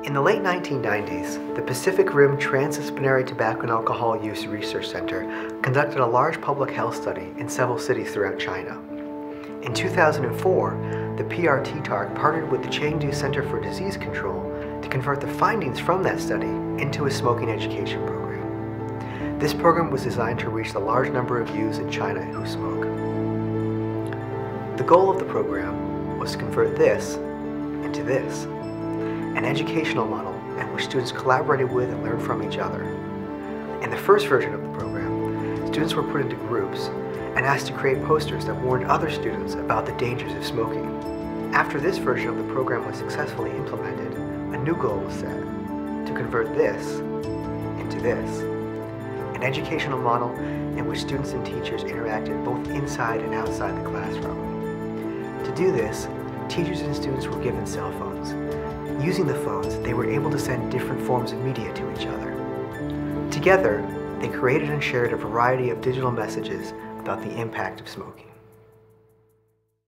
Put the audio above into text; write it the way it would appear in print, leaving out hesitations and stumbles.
In the late 1990s, the Pacific Rim Transdisciplinary Tobacco and Alcohol Use Research Center conducted a large public health study in several cities throughout China. In 2004, the PRT-TARC partnered with the Chengdu Center for Disease Control to convert the findings from that study into a smoking education program. This program was designed to reach the large number of youths in China who smoke. The goal of the program was to convert this into this, an educational model in which students collaborated with and learned from each other. In the first version of the program, students were put into groups and asked to create posters that warned other students about the dangers of smoking. After this version of the program was successfully implemented, a new goal was set: to convert this into this, an educational model in which students and teachers interacted both inside and outside the classroom. To do this, teachers and students were given cell phones. Using the phones, they were able to send different forms of media to each other. Together, they created and shared a variety of digital messages about the impact of smoking.